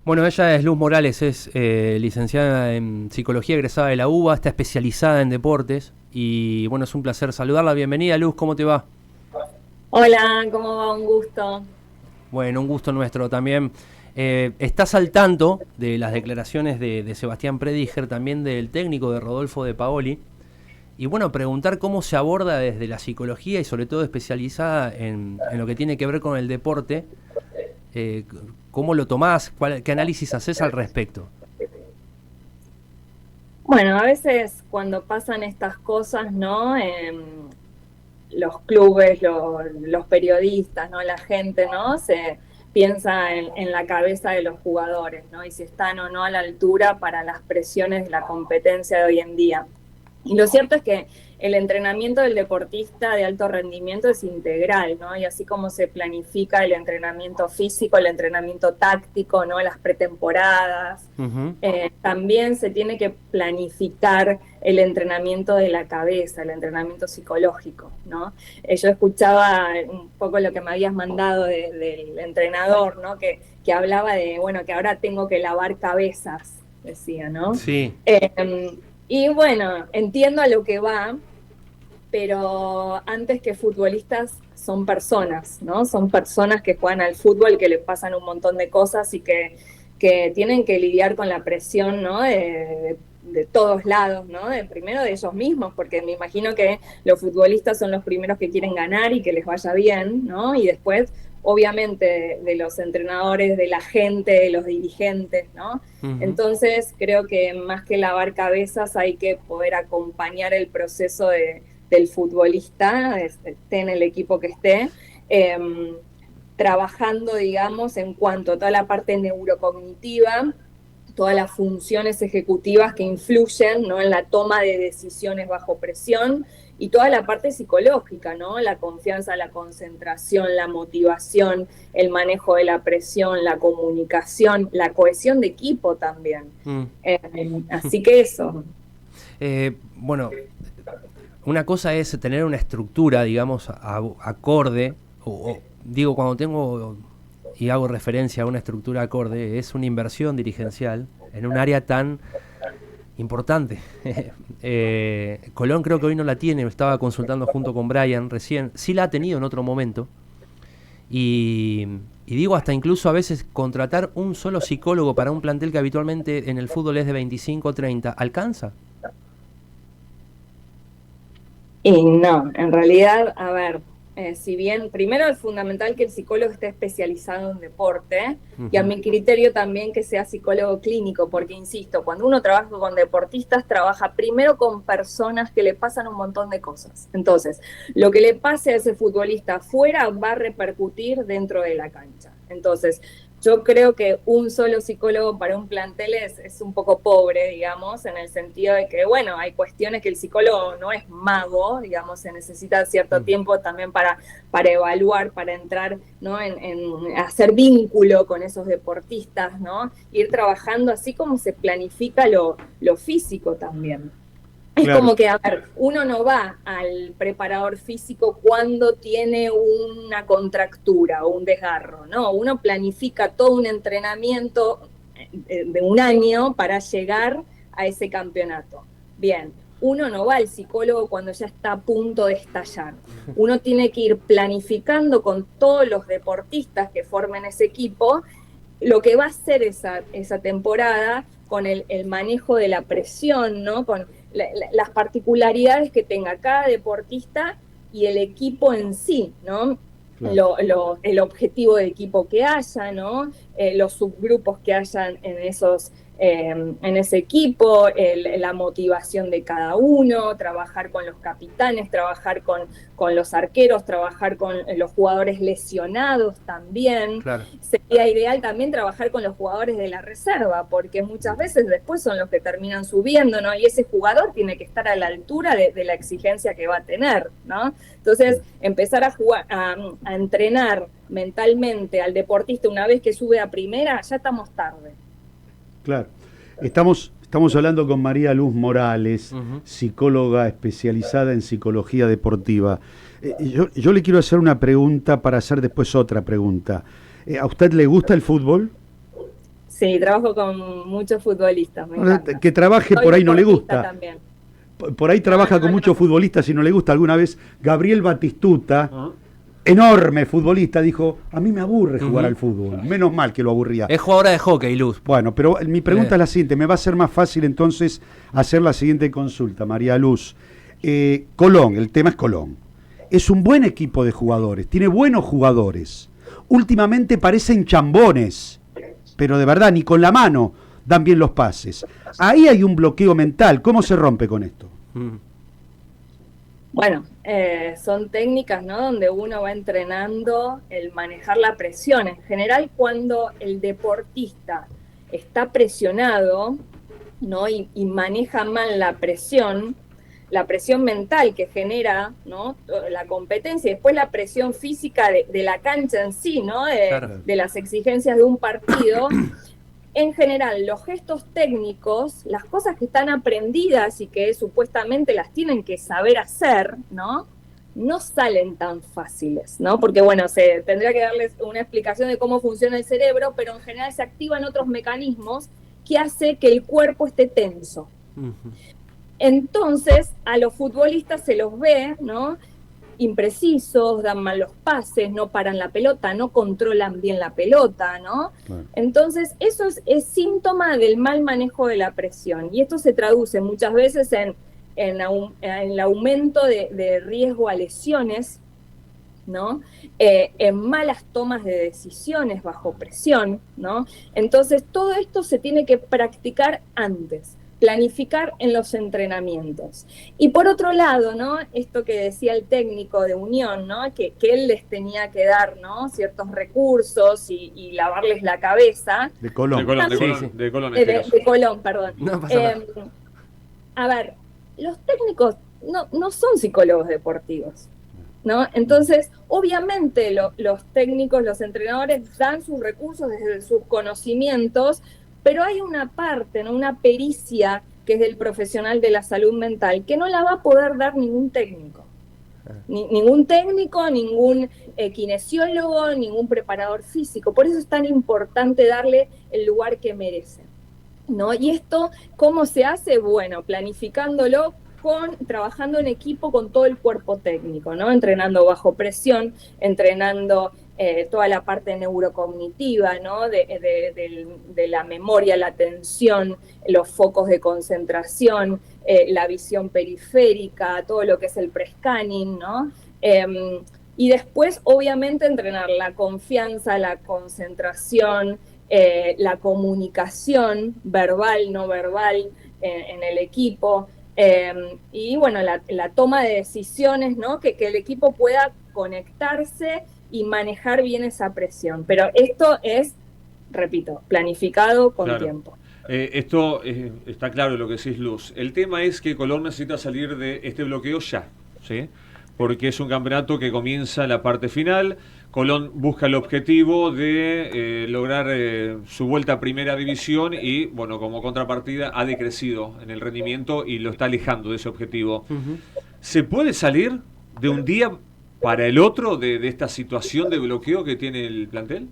Bueno, ella es Luz Morales, es licenciada en Psicología, egresada de la UBA, está especializada en deportes y bueno, es un placer saludarla. Bienvenida, Luz, ¿cómo te va? Hola, ¿cómo va? Un gusto. Bueno, un gusto nuestro también. ¿Estás al tanto de las declaraciones de Sebastián Prediger, también del técnico de Rodolfo de Paoli? Y bueno, preguntar cómo se aborda desde la psicología y sobre todo especializada en lo que tiene que ver con el deporte, eh, cómo lo tomás, qué análisis haces al respecto. Bueno, a veces cuando pasan estas cosas, ¿no? Los clubes, los periodistas, ¿no? La gente, ¿no? Se piensa en la cabeza de los jugadores, ¿no? Y si están o no a la altura para las presiones de la competencia de hoy en día. Y lo cierto es que el entrenamiento del deportista de alto rendimiento es integral, ¿no? Y así como se planifica el entrenamiento físico, el entrenamiento táctico, ¿no? Las pretemporadas, Ujú. también se tiene que planificar el entrenamiento de la cabeza, el entrenamiento psicológico, ¿no? Yo escuchaba un poco lo que me habías mandado del entrenador, ¿no? Que hablaba de, bueno, que ahora tengo que lavar cabezas, decía, ¿no? Sí. Y bueno, entiendo a lo que va, pero antes que futbolistas son personas, ¿no? Son personas que juegan al fútbol, que les pasan un montón de cosas y que tienen que lidiar con la presión, ¿no? De todos lados, ¿no? Primero de ellos mismos, porque me imagino que los futbolistas son los primeros que quieren ganar y que les vaya bien, ¿no? Y después, obviamente, de los entrenadores, de la gente, de los dirigentes, ¿no? Ujú. Entonces, creo que más que lavar cabezas hay que poder acompañar el proceso del futbolista, esté en el equipo que esté, eh, trabajando, digamos, en cuanto a toda la parte neurocognitiva, todas las funciones ejecutivas que influyen, ¿no? En la toma de decisiones bajo presión y toda la parte psicológica, ¿no? La confianza, la concentración, la motivación, el manejo de la presión, la comunicación, la cohesión de equipo también. Mm. Así que eso. Bueno, una cosa es tener una estructura, digamos, acorde, digo, cuando tengo y hago referencia a una estructura acorde, es una inversión dirigencial en un área tan importante. Colón creo que hoy no la tiene, estaba consultando junto con Brian recién, sí la ha tenido en otro momento, y, y digo hasta incluso a veces contratar un solo psicólogo para un plantel que habitualmente en el fútbol es de 25 o 30, ¿alcanza? Y no, en realidad, a ver, si bien primero es fundamental que el psicólogo esté especializado en deporte y a Ujú. mi criterio también que sea psicólogo clínico, porque insisto, cuando uno trabaja con deportistas, trabaja primero con personas que le pasan un montón de cosas. Entonces, lo que le pase a ese futbolista afuera va a repercutir dentro de la cancha. Entonces, yo creo que un solo psicólogo para un plantel es un poco pobre, digamos, en el sentido de que, bueno, hay cuestiones que el psicólogo no es mago, digamos, se necesita cierto Mm. tiempo también para evaluar, para entrar, ¿no? En hacer vínculo con esos deportistas, ¿no? Ir trabajando así como se planifica lo físico también. Es Claro. como que, a ver, uno no va al preparador físico cuando tiene una contractura o un desgarro, ¿no? Uno planifica todo un entrenamiento de un año para llegar a ese campeonato. Bien, uno no va al psicólogo cuando ya está a punto de estallar. Uno tiene que ir planificando con todos los deportistas que formen ese equipo lo que va a ser esa temporada con el manejo de la presión, ¿no? Con las particularidades que tenga cada deportista y el equipo en sí, ¿no? Claro. El objetivo de equipo que haya, ¿no? Los subgrupos que hayan en ese equipo, la motivación de cada uno, trabajar con los capitanes, trabajar con los arqueros, trabajar con los jugadores lesionados también. Claro. Sería ideal también trabajar con los jugadores de la reserva, porque muchas veces después son los que terminan subiendo, ¿no? Y ese jugador tiene que estar a la altura de la exigencia que va a tener, ¿no? Entonces, empezar a jugar, a entrenar mentalmente al deportista una vez que sube a primera, ya estamos tarde. Claro. Estamos hablando con María Luz Morales, Ujú. psicóloga especializada en psicología deportiva. Yo le quiero hacer una pregunta para hacer después otra pregunta. ¿A usted le gusta el fútbol? Sí, trabajo con muchos futbolistas, me encanta. Que trabaje Soy por ahí no le deportista gusta. también. Por ahí trabaja con muchos futbolistas y no le gusta. Alguna vez Gabriel Batistuta, enorme futbolista, dijo, a mí me aburre jugar al fútbol. Menos mal que lo aburría. Es jugadora de hockey, Luz. Bueno, pero mi pregunta es la siguiente. Me va a ser más fácil entonces hacer la siguiente consulta, María Luz. Colón, el tema es Colón. Es un buen equipo de jugadores, tiene buenos jugadores. Últimamente parecen chambones, pero de verdad, ni con la mano dan bien los pases. Ahí hay un bloqueo mental. ¿Cómo se rompe con esto? Bueno, son técnicas, ¿no? Donde uno va entrenando el manejar la presión. En general, cuando el deportista está presionado, ¿no? y maneja mal la presión mental que genera, ¿no? La competencia y después la presión física de la cancha en sí, ¿no? De las exigencias de un partido. En general, los gestos técnicos, las cosas que están aprendidas y que supuestamente las tienen que saber hacer, ¿no? No salen tan fáciles, ¿no? Porque, bueno, se tendría que darles una explicación de cómo funciona el cerebro, pero en general se activan otros mecanismos que hace que el cuerpo esté tenso. Entonces, a los futbolistas se los ve, ¿no? Imprecisos, dan mal los pases, no paran la pelota, no controlan bien la pelota, ¿no? Claro. Entonces, eso es síntoma del mal manejo de la presión. Y esto se traduce muchas veces en el aumento de riesgo a lesiones, ¿no? En malas tomas de decisiones bajo presión, ¿no? Entonces, todo esto se tiene que practicar antes. Planificar en los entrenamientos. Y por otro lado, ¿no? Esto que decía el técnico de Unión, ¿no? Que él les tenía que dar, ¿no? Ciertos recursos y lavarles la cabeza. De Colón. De Colón, perdón. No pasa nada. A ver, los técnicos no son psicólogos deportivos, ¿no? Entonces, obviamente los técnicos, los entrenadores dan sus recursos desde sus conocimientos, pero hay una parte, ¿no? Una pericia que es del profesional de la salud mental que no la va a poder dar ningún técnico. Ningún técnico, ningún kinesiólogo, ningún preparador físico. Por eso es tan importante darle el lugar que merece, ¿no? Y esto, ¿cómo se hace? Bueno, planificándolo, trabajando en equipo con todo el cuerpo técnico, ¿no? Entrenando bajo presión, entrenando toda la parte neurocognitiva, ¿no? De la memoria, la atención, los focos de concentración, la visión periférica, todo lo que es el pre-scanning, ¿no? Y después, obviamente, entrenar la confianza, la concentración, la comunicación verbal, no verbal en el equipo, y bueno, la toma de decisiones, ¿no? Que el equipo pueda conectarse y manejar bien esa presión. Pero esto es, repito, planificado con tiempo. Esto está claro lo que decís, Luz. El tema es que Colón necesita salir de este bloqueo ya, ¿sí? Porque es un campeonato que comienza la parte final. Colón busca el objetivo de lograr su vuelta a primera división y, bueno, como contrapartida ha decrecido en el rendimiento y lo está alejando de ese objetivo. ¿Se puede salir de un día para el otro de esta situación de bloqueo que tiene el plantel?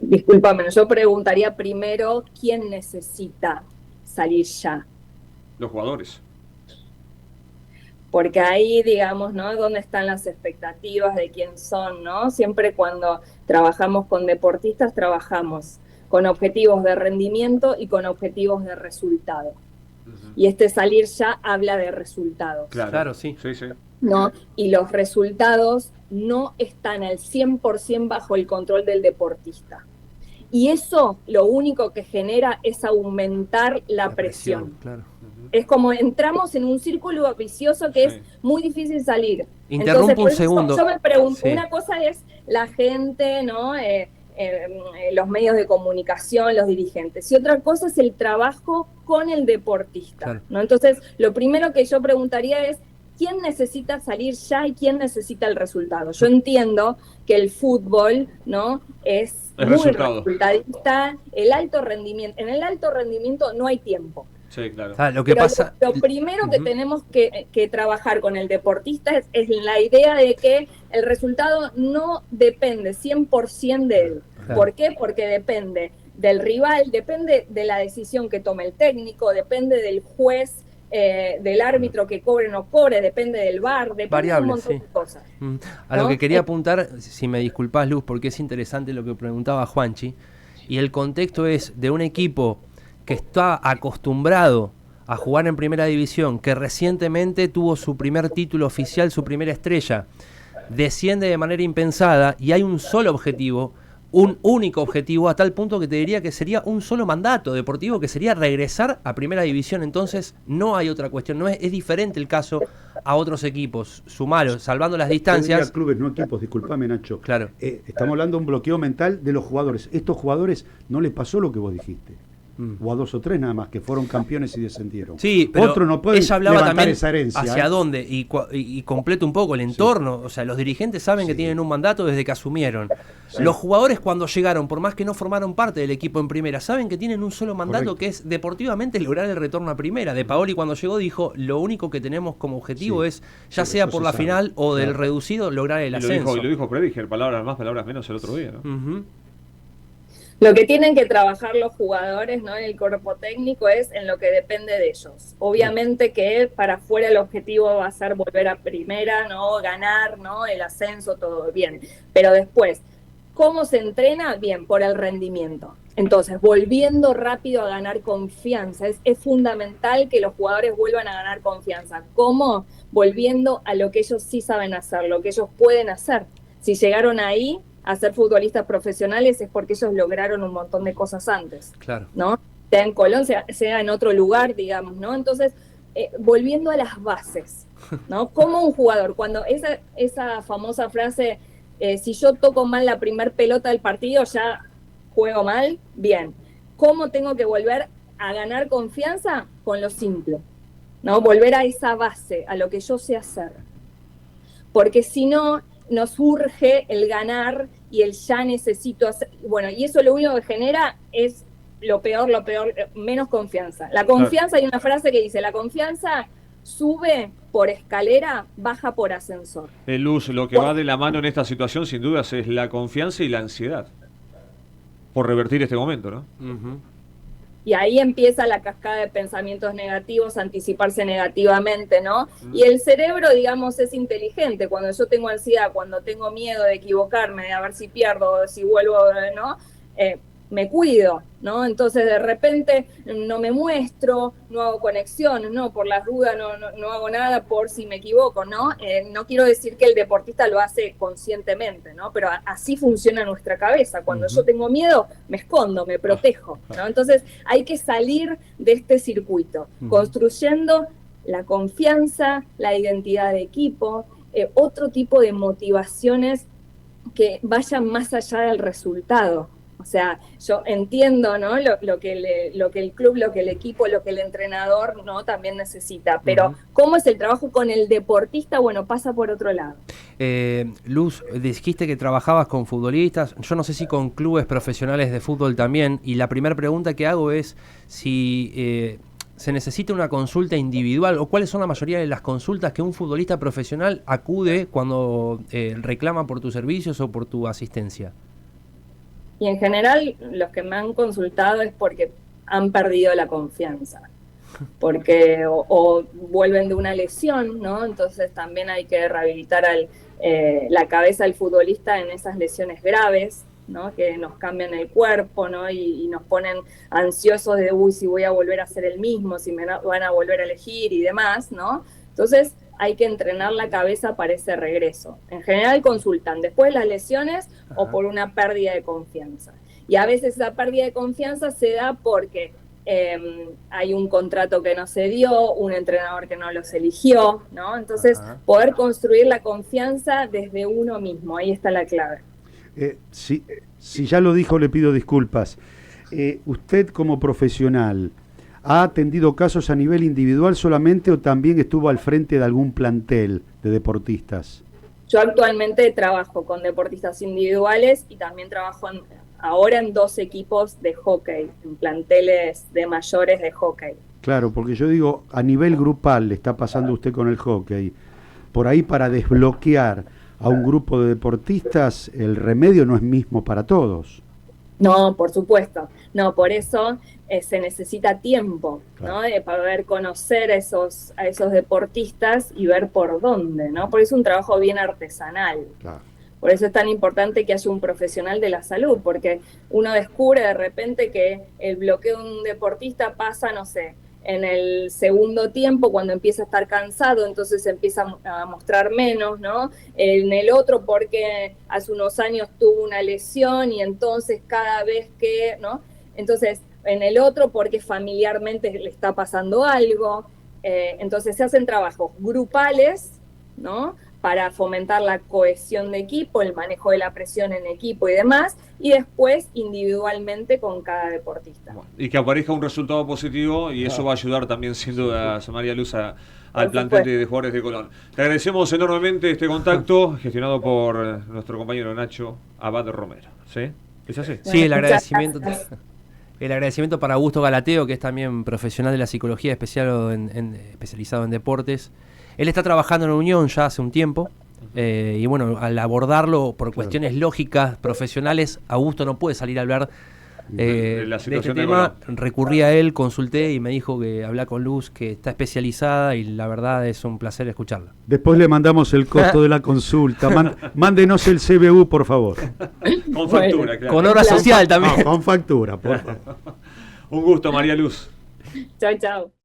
Discúlpame, yo preguntaría primero quién necesita salir ya. Los jugadores. Porque ahí, digamos, ¿no? ¿Dónde están las expectativas de quién son, ¿no? Siempre cuando trabajamos con deportistas, trabajamos con objetivos de rendimiento y con objetivos de resultado. Y este salir ya habla de resultados. Claro, sí. ¿No? Y los resultados no están al 100% bajo el control del deportista. Y eso lo único que genera es aumentar la presión. Claro. Es como entramos en un círculo vicioso que es muy difícil salir. Interrumpo. Entonces, un segundo. Yo me pregunto, una cosa es la gente, ¿no? Los medios de comunicación, los dirigentes. Y otra cosa es el trabajo con el deportista, claro, ¿no? Entonces, lo primero que yo preguntaría es, ¿quién necesita salir ya y quién necesita el resultado? Yo entiendo que el fútbol, ¿no? es muy resultadista, el alto rendimiento. En el alto rendimiento no hay tiempo. Sí, claro. Lo que pasa... lo primero que tenemos que trabajar con el deportista es la idea de que el resultado no depende 100% de él. Claro. ¿Por qué? Porque depende del rival, depende de la decisión que tome el técnico, depende del juez, del árbitro que cobre o no cobre, depende del VAR, depende Variables, de un montón sí. de cosas. A ¿no? lo que quería apuntar, si me disculpás, Luz, porque es interesante lo que preguntaba Juanchi, y el contexto es de un equipo que está acostumbrado a jugar en primera división, que recientemente tuvo su primer título oficial, su primera estrella, desciende de manera impensada y hay un solo objetivo, un único objetivo, a tal punto que te diría que sería un solo mandato deportivo, que sería regresar a primera división. Entonces no hay otra cuestión, no es diferente el caso a otros equipos, sumalos, salvando las Yo diría distancias. clubes, no equipos, disculpame, Nacho. Claro. Estamos hablando de un bloqueo mental de los jugadores. Estos jugadores no les pasó lo que vos dijiste. O a 2 o 3 nada más, que fueron campeones y descendieron. Sí, pero Otro no puede ella hablaba levantar también esa herencia. hacia dónde y completo un poco el entorno. O sea, los dirigentes saben que tienen un mandato desde que asumieron. Sí. Los jugadores cuando llegaron, por más que no formaron parte del equipo en primera, saben que tienen un solo mandato. Correcto. Que es deportivamente lograr el retorno a primera. De Paoli cuando llegó dijo, lo único que tenemos como objetivo Sí. es, ya Sí, sea eso por se la sabe. final o del Claro. reducido, lograr el Y ascenso. lo dijo Prediger, palabras más, palabras menos el otro día, ¿no? Ujú. Lo que tienen que trabajar los jugadores, ¿no? El cuerpo técnico es en lo que depende de ellos. Obviamente que para afuera el objetivo va a ser volver a primera, ¿no? Ganar, ¿no? El ascenso, todo bien. Pero después, ¿cómo se entrena? Bien, por el rendimiento. Entonces, volviendo rápido a ganar confianza. Es fundamental que los jugadores vuelvan a ganar confianza. ¿Cómo? Volviendo a lo que ellos sí saben hacer, lo que ellos pueden hacer. Si llegaron ahí a ser futbolistas profesionales es porque ellos lograron un montón de cosas antes, Claro. ¿no? Sea en Colón, sea en otro lugar, digamos, ¿no? Entonces, volviendo a las bases, ¿no? Como un jugador, cuando esa famosa frase, si yo toco mal la primer pelota del partido, ya juego mal, bien. ¿Cómo tengo que volver a ganar confianza? Con lo simple, ¿no? Volver a esa base, a lo que yo sé hacer. Porque si no, nos urge el ganar y el ya necesito hacer. Bueno, y eso lo único que genera es lo peor, menos confianza. La confianza, hay una frase que dice, la confianza sube por escalera, baja por ascensor. Luz, lo que va de la mano en esta situación, sin dudas, es la confianza y la ansiedad por revertir este momento, ¿no? Ujú. Y ahí empieza la cascada de pensamientos negativos, anticiparse negativamente, ¿no? Y el cerebro, digamos, es inteligente. Cuando yo tengo ansiedad, cuando tengo miedo de equivocarme, de a ver si pierdo, si vuelvo, ¿no? Me cuido, ¿no? Entonces de repente no me muestro, no hago conexión, no, por las dudas no hago nada por si me equivoco, ¿no? No quiero decir que el deportista lo hace conscientemente, ¿no? Pero así funciona nuestra cabeza. Cuando yo tengo miedo, me escondo, me protejo, ¿no? Entonces hay que salir de este circuito, construyendo la confianza, la identidad de equipo, otro tipo de motivaciones que vayan más allá del resultado. O sea, yo entiendo, ¿no? lo que el club, lo que el equipo, lo que el entrenador, ¿no? También necesita. Pero ¿cómo es el trabajo con el deportista? Bueno, pasa por otro lado. Luz, dijiste que trabajabas con futbolistas, yo no sé si con clubes profesionales de fútbol también, y la primera pregunta que hago es si se necesita una consulta individual o cuáles son la mayoría de las consultas que un futbolista profesional acude cuando reclama por tus servicios o por tu asistencia. Y en general los que me han consultado es porque han perdido la confianza, porque o vuelven de una lesión, ¿no? Entonces también hay que rehabilitar la cabeza del futbolista en esas lesiones graves, ¿no? Que nos cambian el cuerpo, ¿no? Y nos ponen ansiosos de, si voy a volver a ser el mismo, si me van a volver a elegir y demás, ¿no? Entonces hay que entrenar la cabeza para ese regreso. En general consultan después de las lesiones o por una pérdida de confianza. Y a veces esa pérdida de confianza se da porque hay un contrato que no se dio, un entrenador que no los eligió, ¿no? Entonces, poder construir la confianza desde uno mismo, ahí está la clave. Si ya lo dijo, le pido disculpas. Usted como profesional, ¿ha atendido casos a nivel individual solamente o también estuvo al frente de algún plantel de deportistas? Yo actualmente trabajo con deportistas individuales y también trabajo ahora en 2 equipos de hockey, en planteles de mayores de hockey. Claro, porque yo digo, a nivel grupal le está pasando usted con el hockey. Por ahí para desbloquear a un grupo de deportistas, el remedio no es mismo para todos. No, por supuesto. No, por eso se necesita tiempo, ¿no? Para ver, conocer a esos deportistas y ver por dónde, ¿no? Por eso es un trabajo bien artesanal. Claro. Por eso es tan importante que haya un profesional de la salud, porque uno descubre de repente que el bloqueo de un deportista pasa, no sé, en el segundo tiempo, cuando empieza a estar cansado, entonces empieza a mostrar menos, ¿no? En el otro porque hace unos años tuvo una lesión y entonces cada vez que, ¿no? Entonces, en el otro porque familiarmente le está pasando algo. Entonces se hacen trabajos grupales, ¿no? Para fomentar la cohesión de equipo, el manejo de la presión en equipo y demás, y después individualmente con cada deportista. Y que aparezca un resultado positivo, y eso va a ayudar también, sin duda, María Luz, al plantel de jugadores de Colón. Te agradecemos enormemente este contacto, gestionado por nuestro compañero Nacho Abad Romero. ¿Sí? ¿Es así? Sí, el agradecimiento. El agradecimiento para Augusto Galateo, que es también profesional de la psicología, especializado en deportes. Él está trabajando en Unión ya hace un tiempo, y bueno, al abordarlo por cuestiones lógicas, profesionales, Augusto no puede salir a hablar de la de este situación de tema. Colón. Recurrí a él, consulté y me dijo que habla con Luz, que está especializada, y la verdad es un placer escucharla. Después le mandamos el costo de la consulta. Mándenos el CBU, por favor. Con factura, claro. Con obra social también. No, con factura, por favor. Un gusto, María Luz. Chao, chao.